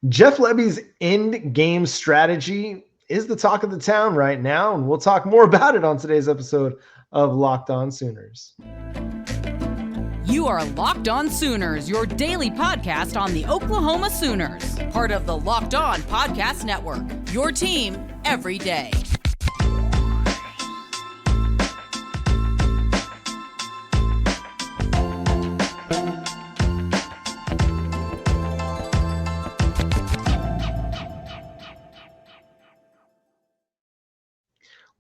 Jeff Lebby's end game strategy is the talk of the town right now, and we'll talk more about it on today's episode of Locked On Sooners. You are Locked On Sooners, your daily podcast on the Oklahoma Sooners, part of the Locked On Podcast Network, your team every day.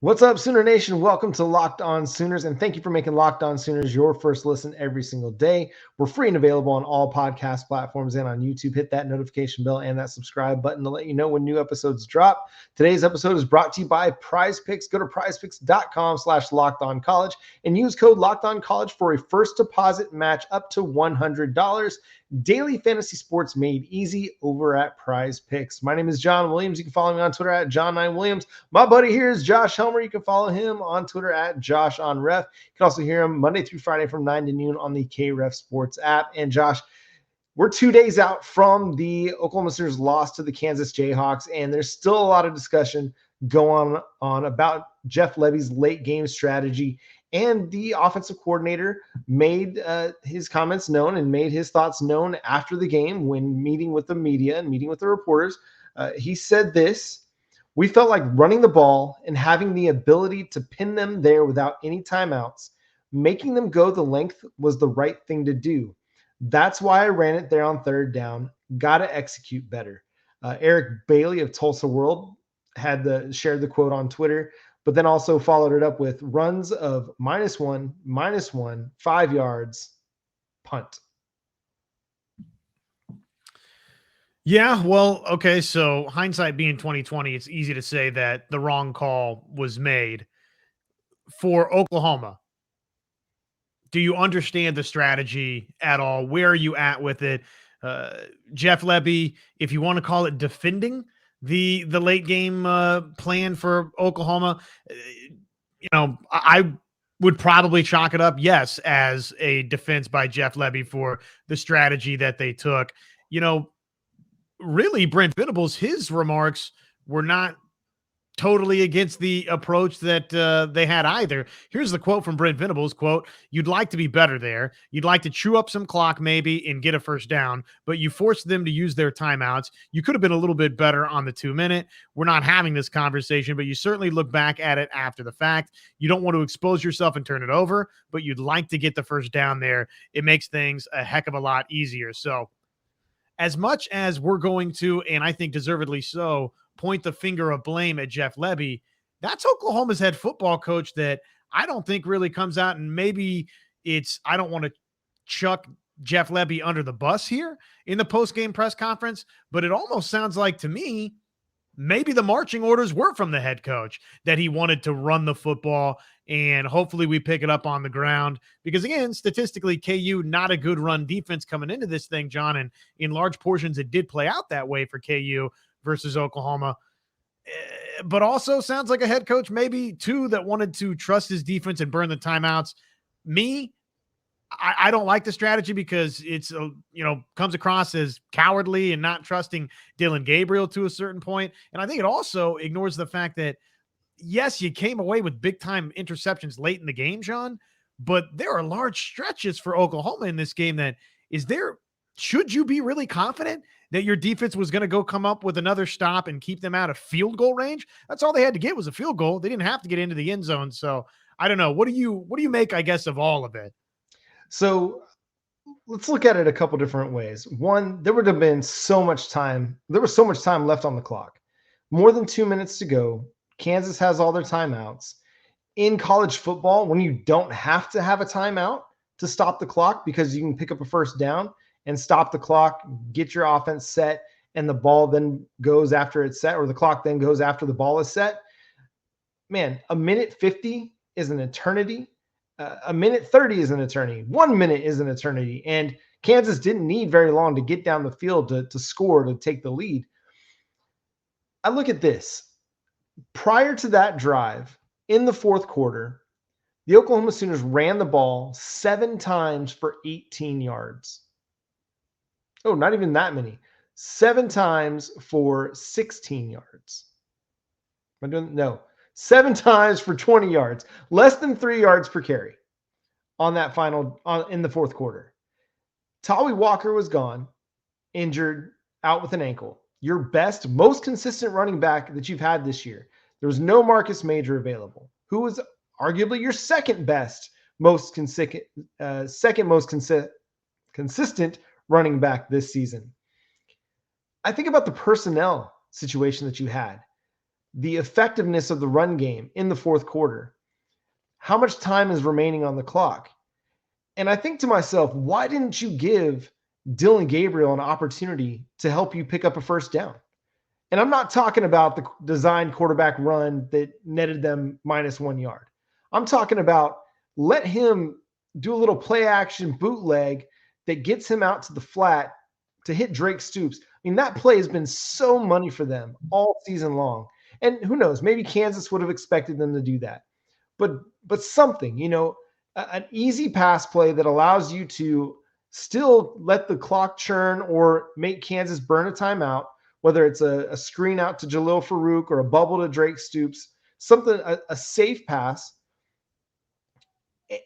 What's up, Sooner Nation? Welcome to Locked On Sooners, and thank you for making Locked On Sooners your first listen every single day. We're free and available on all podcast platforms and on YouTube. Hit that notification bell and that subscribe button to let you know when new episodes drop. Today's episode is brought to you by PrizePicks. Go to prizepicks.com/LockedOnCollege and use code LockedOnCollege for a first deposit match up to $100. Daily fantasy sports made easy over at PrizePicks. My name is John Williams. You can follow me on Twitter at John9Williams. My buddy here is Josh Helmer. You can follow him on Twitter at JoshOnRef. You can also hear him Monday through Friday from 9 to noon on the KREF Sports app. And Josh, we're 2 days out from the Oklahoma Sooners loss to the Kansas Jayhawks, and there's still a lot of discussion going on about Jeff Lebby's late game strategy. And the offensive coordinator made his comments known and made his thoughts known after the game when meeting with the media and meeting with the reporters. He said this: "We felt like running the ball and having the ability to pin them there without any timeouts. Making them go the length was the right thing to do. That's why I ran it there on third down. Got to execute better." Eric Bailey of Tulsa World had shared the quote on Twitter, but then also followed it up with runs of -1, 5 yards, punt. Yeah, well, okay, so hindsight being 2020, it's easy to say that the wrong call was made. For Oklahoma, do you understand the strategy at all? Where are you at with it? Jeff Lebby, if you want to call it defending the late game plan for Oklahoma, I would probably chalk it up, yes, as a defense by Jeff Lebby for the strategy that they took. Really, Brent Venables, his remarks were not totally against the approach that they had either. Here's the quote from Brent Venables, quote, "You'd like to be better there. You'd like to chew up some clock maybe and get a first down, but you forced them to use their timeouts. You could have been a little bit better on the 2-minute. We're not having this conversation, but you certainly look back at it after the fact. You don't want to expose yourself and turn it over, but you'd like to get the first down there. It makes things a heck of a lot easier." So as much as we're going to, and I think deservedly so, point the finger of blame at Jeff Lebby, that's Oklahoma's head football coach that I don't think really comes out, and maybe I don't want to chuck Jeff Lebby under the bus here in the post-game press conference, but it almost sounds like to me, maybe the marching orders were from the head coach that he wanted to run the football, and hopefully we pick it up on the ground because, again, statistically, KU not a good run defense coming into this thing, John, and in large portions it did play out that way for KU versus Oklahoma. But also sounds like a head coach maybe too that wanted to trust his defense and burn the timeouts. I don't like the strategy because it's, comes across as cowardly and not trusting Dylan Gabriel to a certain point. And I think it also ignores the fact that, yes, you came away with big time interceptions late in the game, John, but there are large stretches for Oklahoma in this game should you be really confident that your defense was going to go come up with another stop and keep them out of field goal range? That's all they had to get was a field goal. They didn't have to get into the end zone. So I don't know. What do you make, I guess, of all of it? So let's look at it a couple different ways. One, there would have been so much time. There was so much time left on the clock. More than 2 minutes to go. Kansas has all their timeouts. In college football, when you don't have to have a timeout to stop the clock because you can pick up a first down and stop the clock, get your offense set, and the ball then goes after it's set, or the clock then goes after the ball is set. Man, a minute 50 is an eternity. A minute 30 is an eternity. 1 minute is an eternity. And Kansas didn't need very long to get down the field to score, to take the lead. I look at this. Prior to that drive, in the fourth quarter, the Oklahoma Sooners ran the ball 7 times for 18 yards. Oh, not even that many. 7 times for 16 yards. Am I doing? No. 7 times for 20 yards, less than 3 yards per carry on that in the fourth quarter. Tawee Walker was gone, injured, out with an ankle. Your best, most consistent running back that you've had this year. There was no Marcus Major available, who was arguably your second best, second most consistent running back this season. I think about the personnel situation that you had, the effectiveness of the run game in the fourth quarter, how much time is remaining on the clock. And I think to myself, why didn't you give Dillon Gabriel an opportunity to help you pick up a first down? And I'm not talking about the designed quarterback run that netted them -1 yard. I'm talking about let him do a little play action bootleg that gets him out to the flat to hit Drake Stoops. I mean, that play has been so money for them all season long. And who knows, maybe Kansas would have expected them to do that. But something, an easy pass play that allows you to still let the clock churn or make Kansas burn a timeout, whether it's a screen out to Jalil Farouk or a bubble to Drake Stoops, something, a safe pass,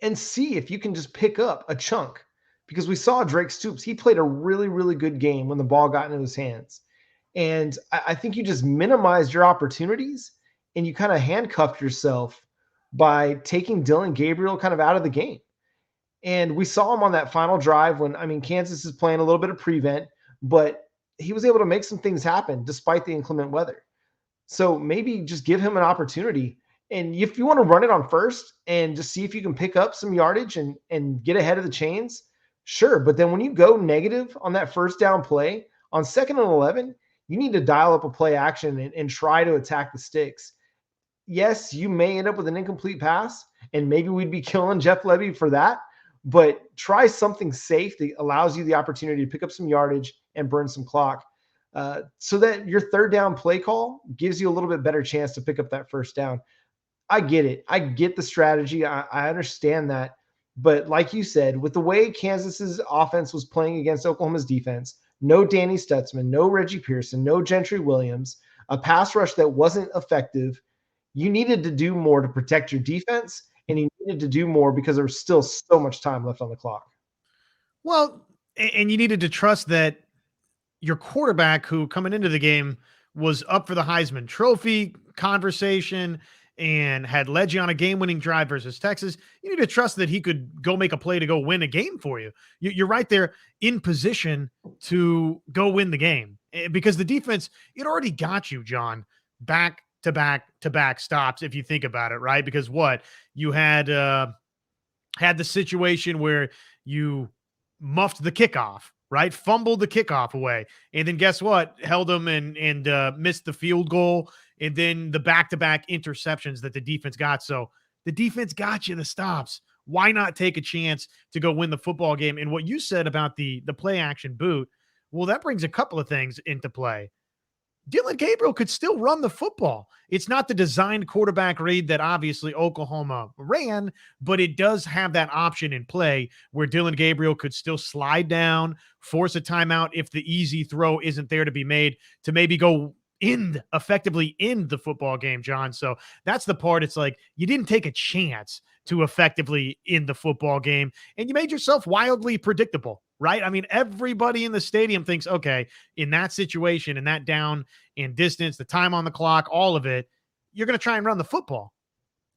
and see if you can just pick up a chunk. Because we saw Drake Stoops, he played a really, really good game when the ball got into his hands. And I think you just minimized your opportunities and you kind of handcuffed yourself by taking Dillon Gabriel kind of out of the game. And we saw him on that final drive when, Kansas is playing a little bit of prevent, but he was able to make some things happen despite the inclement weather. So maybe just give him an opportunity. And if you want to run it on first and just see if you can pick up some yardage and get ahead of the chains, sure. But then when you go negative on that first down play, on 2nd and 11, you need to dial up a play action and try to attack the sticks. Yes, you may end up with an incomplete pass, and maybe we'd be killing Jeff Lebby for that, but try something safe that allows you the opportunity to pick up some yardage and burn some clock so that your third down play call gives you a little bit better chance to pick up that first down. I get it. I get the strategy. I understand that. But like you said, with the way Kansas's offense was playing against Oklahoma's defense, no Danny Stutzman, no Reggie Pearson, no Gentry Williams, a pass rush that wasn't effective, you needed to do more to protect your defense, and you needed to do more because there was still so much time left on the clock. Well, and you needed to trust that your quarterback, who coming into the game was up for the Heisman Trophy conversation and had led you on a game-winning drive versus Texas, you need to trust that he could go make a play to go win a game for you. You're right there in position to go win the game because the defense, it already got you, John, back-to-back stops, if you think about it, right? Because you had the situation where you muffed the kickoff, right? Fumbled the kickoff away. And then guess what? Held them and missed the field goal. And then the back-to-back interceptions that the defense got. So the defense got you the stops. Why not take a chance to go win the football game? And what you said about the play action boot, well, that brings a couple of things into play. Dillon Gabriel could still run the football. It's not the designed quarterback read that obviously Oklahoma ran, but it does have that option in play where Dillon Gabriel could still slide down, force a timeout if the easy throw isn't there to be made, to maybe go effectively end the football game, John. So that's the part. It's like you didn't take a chance to effectively end the football game, and you made yourself wildly predictable, right? I mean, everybody in the stadium thinks, okay, in that situation, in that down and distance, the time on the clock, all of it, you're going to try and run the football.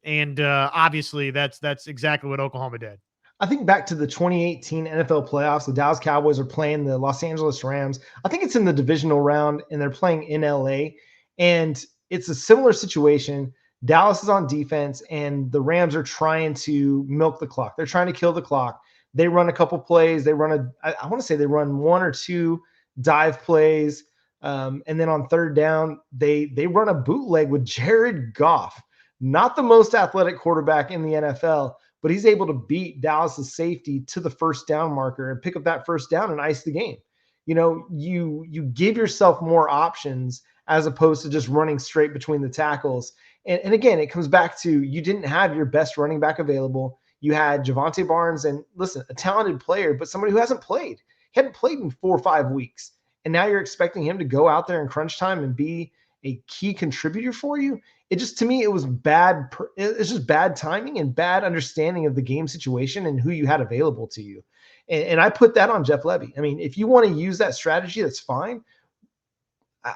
And obviously that's exactly what Oklahoma did. I think back to the 2018 NFL playoffs, the Dallas Cowboys are playing the Los Angeles Rams. I think it's in the divisional round, and they're playing in LA. And it's a similar situation. Dallas is on defense, and the Rams are trying to milk the clock. They're trying to kill the clock. They run a couple plays. They run I want to say they run one or two dive plays. And then on third down, they run a bootleg with Jared Goff, not the most athletic quarterback in the NFL, but he's able to beat Dallas's safety to the first down marker and pick up that first down and ice the game. You give yourself more options as opposed to just running straight between the tackles. And again, it comes back to you didn't have your best running back available. You had Javonte Barnes, and listen, a talented player, but somebody who hasn't played. He hadn't played in 4 or 5 weeks. and now you're expecting him to go out there in crunch time and be a key contributor for you. It just, to me, it was bad. It's just bad timing and bad understanding of the game situation and who you had available to you. And I put that on Jeff Lebby. I mean, if you want to use that strategy, that's fine,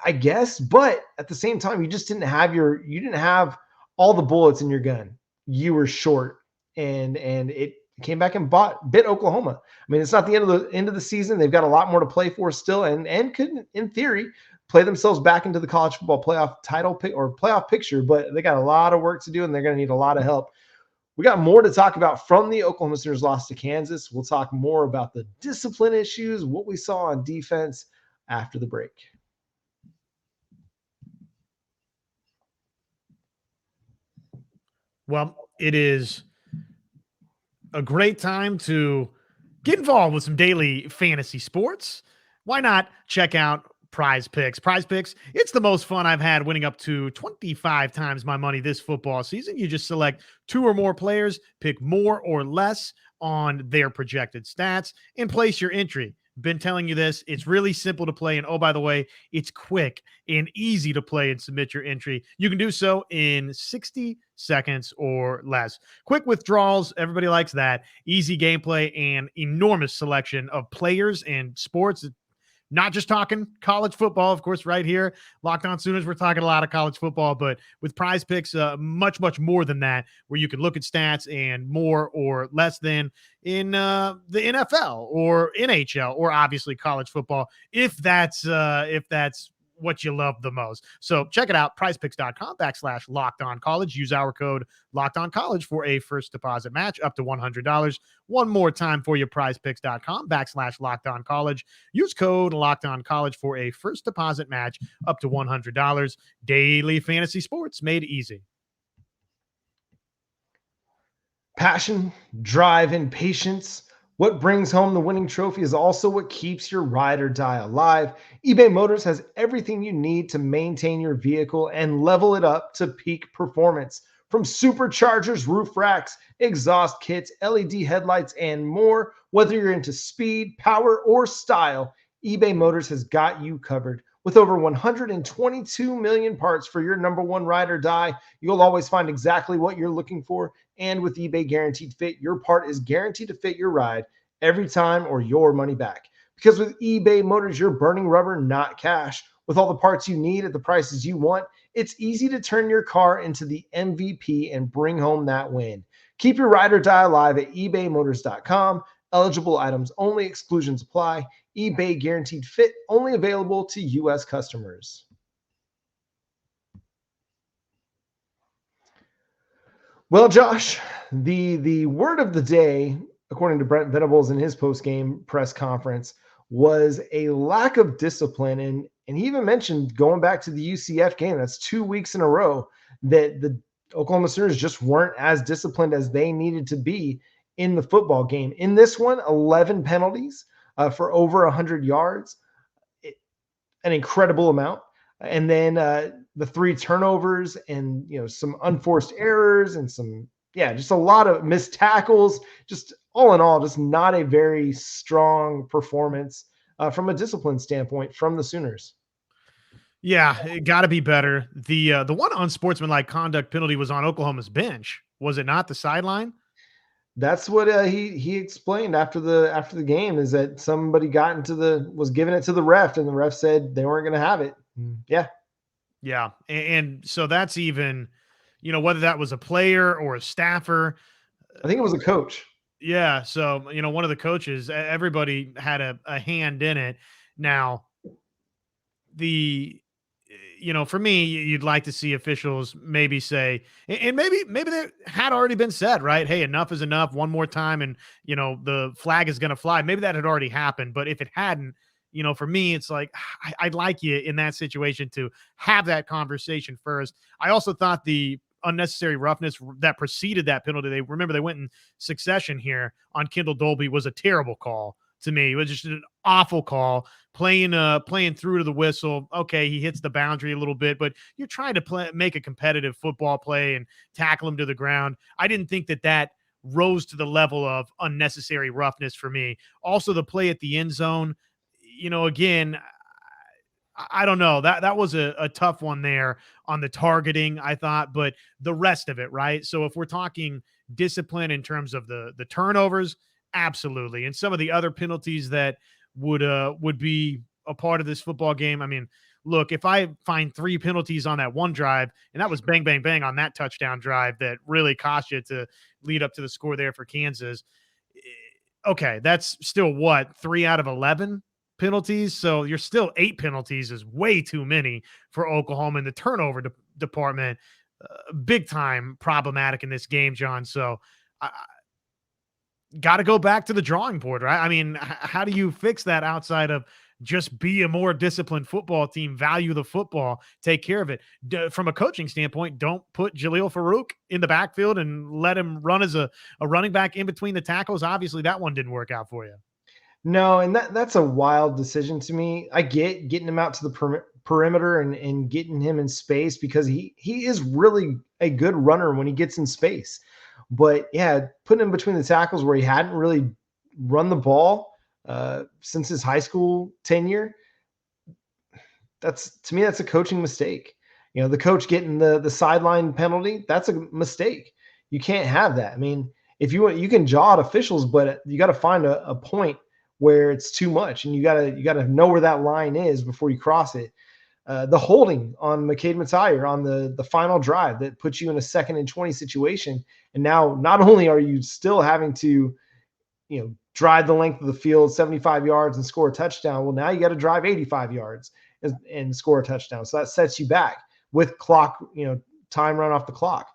I guess. But at the same time, you didn't have all the bullets in your gun. You were short, and it came back and bit Oklahoma. I mean, it's not the end of the season. They've got a lot more to play for still, and could, in theory, play themselves back into the college football playoff title pick or playoff picture. But they got a lot of work to do, and they're going to need a lot of help. We got more to talk about from the Oklahoma Sooners loss to Kansas. We'll talk more about the discipline issues, what we saw on defense after the break. Well, it is a great time to get involved with some daily fantasy sports. Why not check out PrizePicks? PrizePicks, it's the most fun I've had, winning up to 25 times my money this football season. You just select 2 or more players, pick more or less on their projected stats, and place your entry. Been telling you this. It's really simple to play. And oh, by the way, it's quick and easy to play and submit your entry. You can do so in 60 seconds or less. Quick withdrawals. Everybody likes that. Easy gameplay and enormous selection of players and sports. Not just talking college football, of course, right here. Locked On Sooners, we're talking a lot of college football, but with PrizePicks, much, much more than that, where you can look at stats and more or less than in the NFL or NHL or obviously college football, if that's what you love the most. So check it out, prizepicks.com/LockedOnCollege. Use our code LockedOnCollege for a first deposit match up to $100. One more time for you, prizepicks.com/LockedOnCollege. Use code LockedOnCollege for a first deposit match up to $100. Daily fantasy sports made easy. Passion, drive, and patience. What brings home the winning trophy is also what keeps your ride or die alive. eBay Motors has everything you need to maintain your vehicle and level it up to peak performance. From superchargers, roof racks, exhaust kits, LED headlights, and more, whether you're into speed, power, or style, eBay Motors has got you covered. With over 122 million parts for your number one ride or die, you'll always find exactly what you're looking for. And with eBay Guaranteed Fit, your part is guaranteed to fit your ride every time or your money back. Because with eBay Motors, you're burning rubber, not cash. With all the parts you need at the prices you want, it's easy to turn your car into the MVP and bring home that win. Keep your ride or die alive at ebaymotors.com. Eligible items only, exclusions apply. eBay Guaranteed Fit, only available to U.S. customers. Well, Josh, the word of the day, according to Brent Venables in his post-game press conference, was a lack of discipline. And he even mentioned, going back to the UCF game, that's 2 weeks in a row, that the Oklahoma Sooners just weren't as disciplined as they needed to be in the football game. In this one, 11 penalties for over 100 yards, an incredible amount. And then the 3 turnovers and, some unforced errors and just a lot of missed tackles. Just all in all, just not a very strong performance from a discipline standpoint from the Sooners. Yeah, it got to be better. The one unsportsmanlike conduct penalty was on Oklahoma's bench, was it not? The sideline. That's what he explained after the game, is that somebody was giving it to the ref, and the ref said they weren't going to have it. Yeah, and so that's even, whether that was a player or a staffer. I think it was a coach. Yeah, so one of the coaches. Everybody had a hand in it. Now, for me, you'd like to see officials maybe say, and maybe that had already been said, right? Hey, enough is enough. One more time, and the flag is going to fly. Maybe that had already happened, but if it hadn't, for me, it's like I'd like you in that situation to have that conversation first. I also thought the unnecessary roughness that preceded that penalty, they went in succession here on Kendall Dolby, was a terrible call. To me, it was just an awful call, playing through to the whistle. Okay, he hits the boundary a little bit, but you're trying to make a competitive football play and tackle him to the ground. I didn't think that rose to the level of unnecessary roughness for me. Also, the play at the end zone, again, I don't know. That was a tough one there on the targeting, I thought, but the rest of it, right? So if we're talking discipline in terms of the turnovers, absolutely. And some of the other penalties that would be a part of this football game. I mean, look, if I find 3 penalties on that one drive, and that was bang, bang, bang on that touchdown drive that really cost you to lead up to the score there for Kansas. Okay, that's still what, 3 out of 11 penalties. So you're still 8 penalties is way too many for Oklahoma in the turnover department. Big time problematic in this game, John. So I got to go back to the drawing board, right? I mean, how do you fix that outside of just be a more disciplined football team, value the football, take care of it? From a coaching standpoint, don't put Jaleel Farouk in the backfield and let him run as a running back in between the tackles. Obviously, that one didn't work out for you. No, and that's a wild decision to me. I get getting him out to the perimeter and getting him in space because he is really a good runner when he gets in space. But yeah, putting him between the tackles where he hadn't really run the ball since his high school tenure, to me, that's a coaching mistake. You know, the coach getting the sideline penalty, that's a mistake. You can't have that. I mean, if you can jaw at officials, but you got to find a point where it's too much, and you gotta know where that line is before you cross it. The holding on McCade Mathier on the final drive that puts you in a 2nd and 20 situation. And now not only are you still having to, drive the length of the field 75 yards and score a touchdown, well, now you got to drive 85 yards and score a touchdown. So that sets you back with clock, time run off the clock.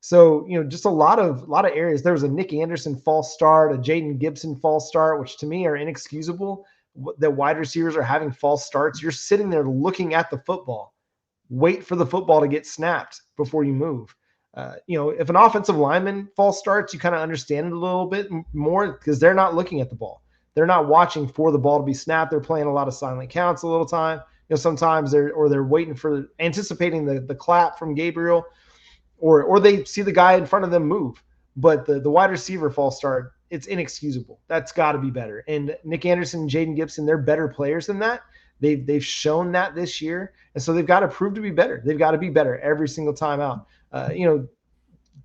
So, just a lot of areas. There was a Nick Anderson false start, a Jaden Gibson false start, which to me are inexcusable. That wide receivers are having false starts. You're sitting there looking at the football. Wait for the football to get snapped before you move. If an offensive lineman false starts, you kind of understand it a little bit more because they're not looking at the ball. They're not watching for the ball to be snapped. They're playing a lot of silent counts a little time. Sometimes they're waiting for anticipating the clap from Gabriel, or they see the guy in front of them move. But the wide receiver false start, it's inexcusable. That's got to be better. And Nick Anderson and Jaden Gibson, they're better players than that. They've shown that this year, and so they've got to prove to be better. They've got to be better every single time out.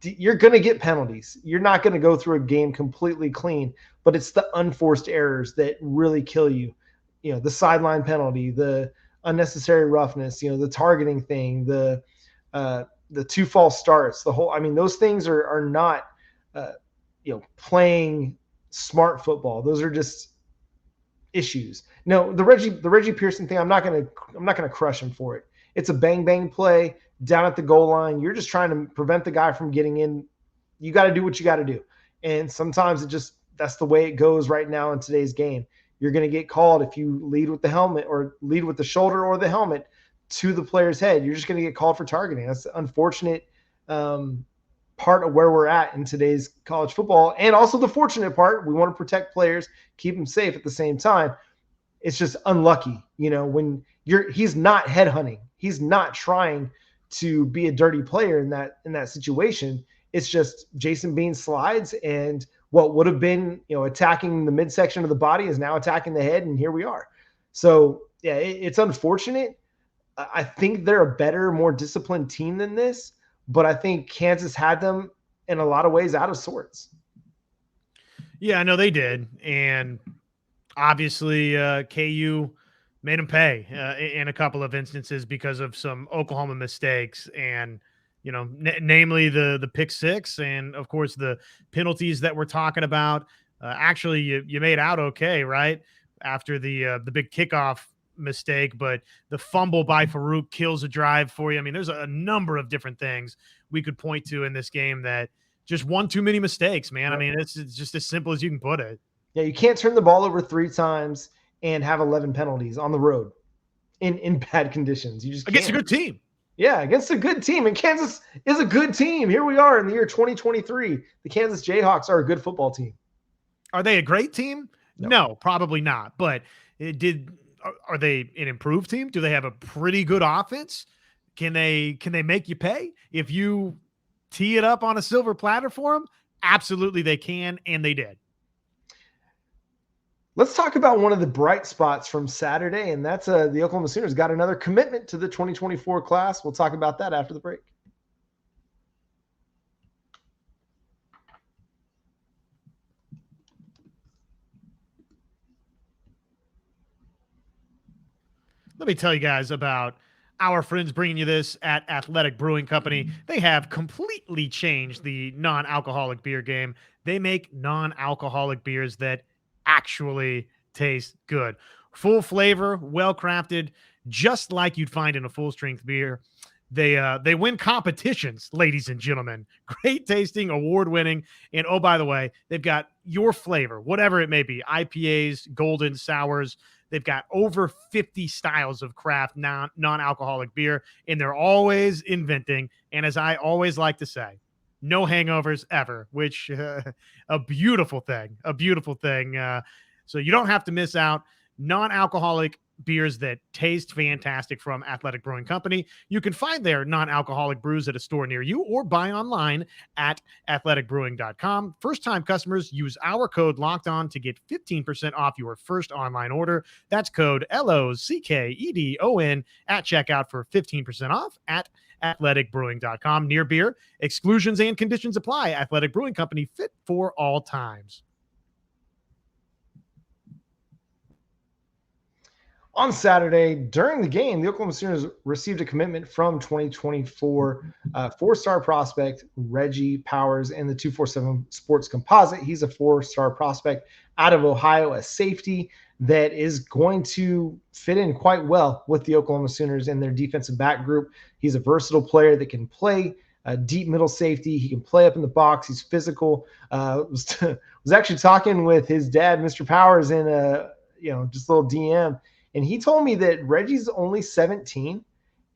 You're going to get penalties. You're not going to go through a game completely clean, but it's the unforced errors that really kill you. The sideline penalty, the unnecessary roughness, the targeting thing, the 2 false starts, those things are not, playing smart football. Those are just issues. No, the Reggie Pearson thing, I'm not going to crush him for it. It's a bang, bang play down at the goal line. You're just trying to prevent the guy from getting in. You got to do what you got to do. And sometimes that's the way it goes right now in today's game. You're going to get called if you lead with the helmet or lead with the shoulder or the helmet to the player's head. You're just going to get called for targeting. That's the unfortunate part of where we're at in today's college football. And also the fortunate part, we want to protect players, keep them safe at the same time. It's just unlucky, when he's not headhunting. He's not trying to be a dirty player in that situation. It's just Jason Bean slides, and what would have been, attacking the midsection of the body is now attacking the head, and here we are. So yeah, it's unfortunate. I think they're a better, more disciplined team than this, but I think Kansas had them in a lot of ways out of sorts. Yeah, I know they did. And obviously KU made them pay in a couple of instances because of some Oklahoma mistakes and, namely the pick 6 and, of course, the penalties that we're talking about. Actually, you made out okay, right, after the big kickoff mistake, but the fumble by Farouk kills a drive for you. I mean, there's a number of different things we could point to in this game that just one too many mistakes, man. I mean, it's just as simple as you can put it. Yeah, you can't turn the ball over 3 times and have 11 penalties on the road in bad conditions. You just can't. Against a good team. Yeah, against a good team. And Kansas is a good team. Here we are in the year 2023. The Kansas Jayhawks are a good football team. Are they a great team? No, probably not. But are they an improved team? Do they have a pretty good offense? Can they make you pay if you tee it up on a silver platter for them? Absolutely they can, and they did. Let's talk about one of the bright spots from Saturday, and that's the Oklahoma Sooners got another commitment to the 2024 class. We'll talk about that after the break. Let me tell you guys about our friends bringing you this at Athletic Brewing Company. They have completely changed the non-alcoholic beer game. They make non-alcoholic beers that actually taste good. Full flavor, well-crafted, just like you'd find in a full-strength beer. They win competitions, ladies and gentlemen. Great tasting, award-winning, and oh, by the way, they've got your flavor, whatever it may be, IPAs, golden sours. They've got over 50 styles of craft non-alcoholic beer, and they're always inventing. And as I always like to say, no hangovers ever, which a beautiful thing, so you don't have to miss out. Non-alcoholic beers that taste fantastic from Athletic Brewing Company. You can find their non-alcoholic brews at a store near you or buy online at athleticbrewing.com. First-time customers use our code LOCKEDON to get 15% off your first online order. That's code LOCKEDON at checkout for 15% off at athleticbrewing.com. Near beer, exclusions and conditions apply. Athletic Brewing Company, fit for all times. On Saturday, during the game, the Oklahoma Sooners received a commitment from 2024 four-star prospect Reggie Powers in the 247 Sports Composite. He's a four-star prospect out of Ohio, a safety that is going to fit in quite well with the Oklahoma Sooners and their defensive back group. He's a versatile player that can play deep middle safety. He can play up in the box. He's physical. Was actually talking with his dad, Mr. Powers, in just a little DM. And he told me that Reggie's only 17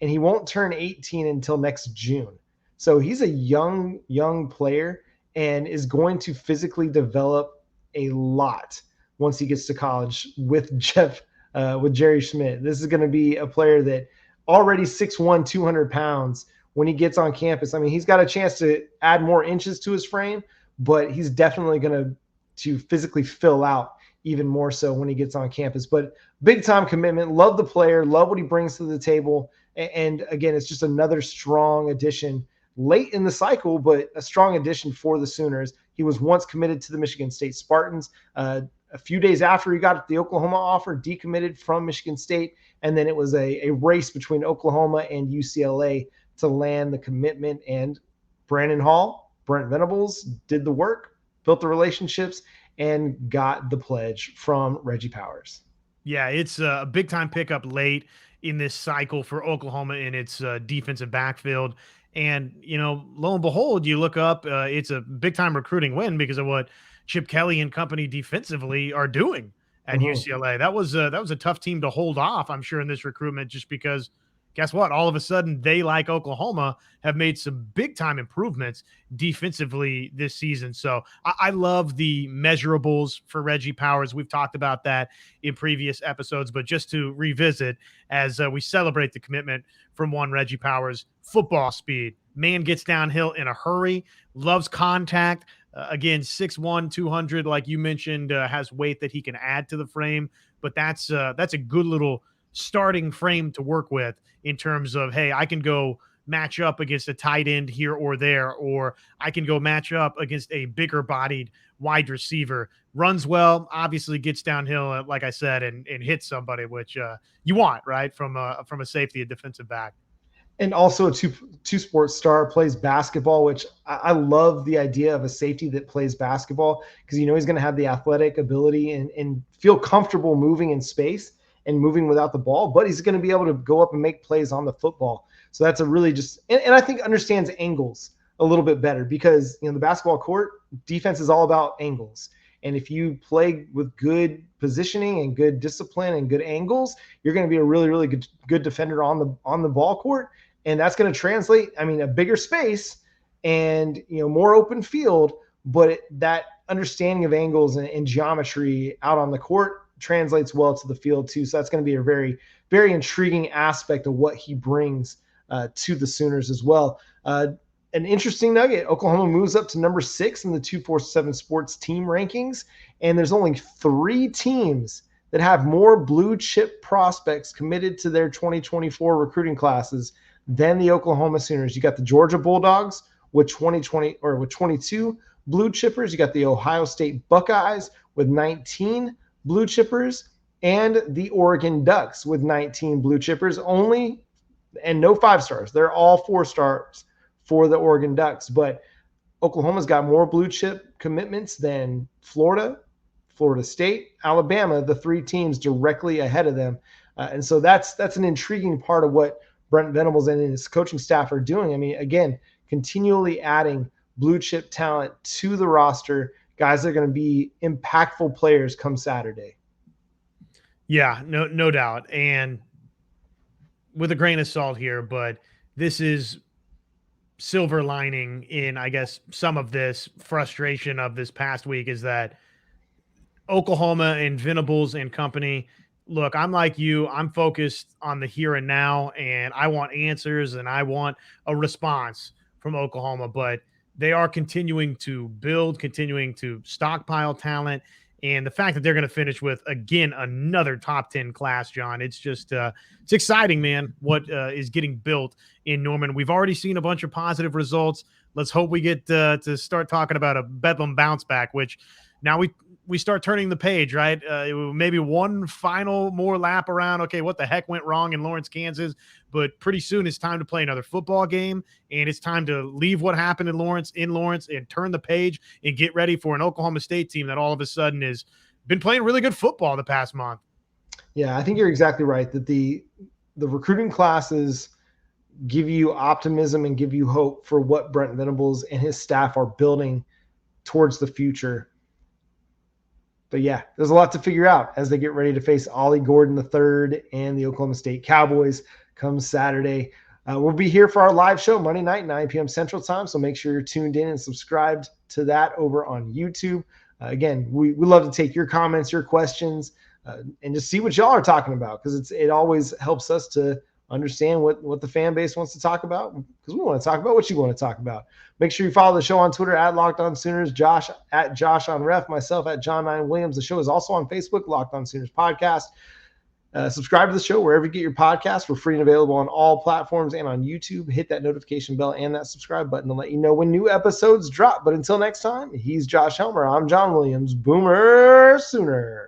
and he won't turn 18 until next June. So he's a young player and is going to physically develop a lot once he gets to college with Jerry Schmidt. This is going to be a player that already 6'1", 200 pounds when he gets on campus. I mean, he's got a chance to add more inches to his frame, but he's definitely going to physically fill out even more so when he gets on campus. But big time commitment. Love the player. Love what he brings to the table. And again, it's just another strong addition late in the cycle, but a strong addition for the Sooners. He was once committed to the Michigan State Spartans. A few days after he got the Oklahoma offer, decommitted from Michigan State. And then it was a race between Oklahoma and UCLA to land the commitment. And Brandon Hall, Brent Venables did the work, built the relationships, and got the pledge from Reggie Powers. Yeah, it's a big-time pickup late in this cycle for Oklahoma in its defensive backfield. And, lo and behold, you look up, it's a big-time recruiting win because of what Chip Kelly and company defensively are doing at UCLA. That was a tough team to hold off, I'm sure, in this recruitment, just because guess what? All of a sudden, they, like Oklahoma, have made some big-time improvements defensively this season. So I love the measurables for Reggie Powers. We've talked about that in previous episodes, but just to revisit as we celebrate the commitment from one Reggie Powers, football speed. Man gets downhill in a hurry, loves contact. Again, 6'1", 200, like you mentioned, has weight that he can add to the frame, but that's a good little starting frame to work with in terms of, hey, I can go match up against a tight end here or there, or I can go match up against a bigger bodied wide receiver. Runs well, obviously gets downhill, like I said, and hits somebody, which you want, right, from a safety, a defensive back. And also a two sports star, plays basketball, which I love the idea of a safety that plays basketball because he's going to have the athletic ability and feel comfortable moving in space and moving without the ball, but he's going to be able to go up and make plays on the football. So that's a really and I think understands angles a little bit better because, the basketball court defense is all about angles. And if you play with good positioning and good discipline and good angles, you're going to be a really, really good defender on the ball court. And that's going to translate, a bigger space and, more open field, but that understanding of angles and geometry out on the court translates well to the field too. So that's going to be a very, very intriguing aspect of what he brings to the Sooners as well. an interesting nugget. Oklahoma moves up to number 6 in the 247 Sports team rankings, and there's only 3 teams that have more blue chip prospects committed to their 2024 recruiting classes than the Oklahoma Sooners. You got the Georgia Bulldogs with 22 blue chippers. You got the Ohio State Buckeyes with 19 blue chippers, and the Oregon Ducks with 19 blue chippers only, and no 5 stars. They're all 4 stars for the Oregon Ducks. But Oklahoma's got more blue chip commitments than Florida, Florida State, Alabama, the 3 teams directly ahead of them. And so that's an intriguing part of what Brent Venables and his coaching staff are doing. I mean, again, continually adding blue chip talent to the roster, guys that are going to be impactful players come Saturday. Yeah, no doubt. And with a grain of salt here, but this is silver lining in, I guess, some of this frustration of this past week is that Oklahoma and Venables and company, look, I'm like you. I'm focused on the here and now, and I want answers and I want a response from Oklahoma, but they are continuing to build, continuing to stockpile talent. And the fact that they're going to finish with, again, another top 10 class, John, it's just it's exciting, man, what is getting built in Norman. We've already seen a bunch of positive results. Let's hope we get to start talking about a Bedlam bounce back, which now we start turning the page, right? Maybe one final more lap around. Okay, what the heck went wrong in Lawrence, Kansas? But pretty soon it's time to play another football game, and it's time to leave what happened in Lawrence and turn the page and get ready for an Oklahoma State team that all of a sudden has been playing really good football the past month. Yeah, I think you're exactly right that the recruiting classes give you optimism and give you hope for what Brent Venables and his staff are building towards the future. But yeah, there's a lot to figure out as they get ready to face Ollie Gordon III and the Oklahoma State Cowboys come Saturday. We'll be here for our live show Monday night, 9 p.m. Central Time. So make sure you're tuned in and subscribed to that over on YouTube. Again, we love to take your comments, your questions, and just see what y'all are talking about, because it always helps us to understand what the fan base wants to talk about, because we want to talk about what you want to talk about. Make sure you follow the show on Twitter at Locked On Sooners, Josh at Josh on Ref, myself at John 9 Williams. The show is also on Facebook, Locked On Sooners Podcast. Subscribe to the show wherever you get your podcasts. We're free and available on all platforms and on YouTube. Hit that notification bell and that subscribe button to let you know when new episodes drop. But until next time, he's Josh Helmer. I'm John Williams. Boomer Sooner.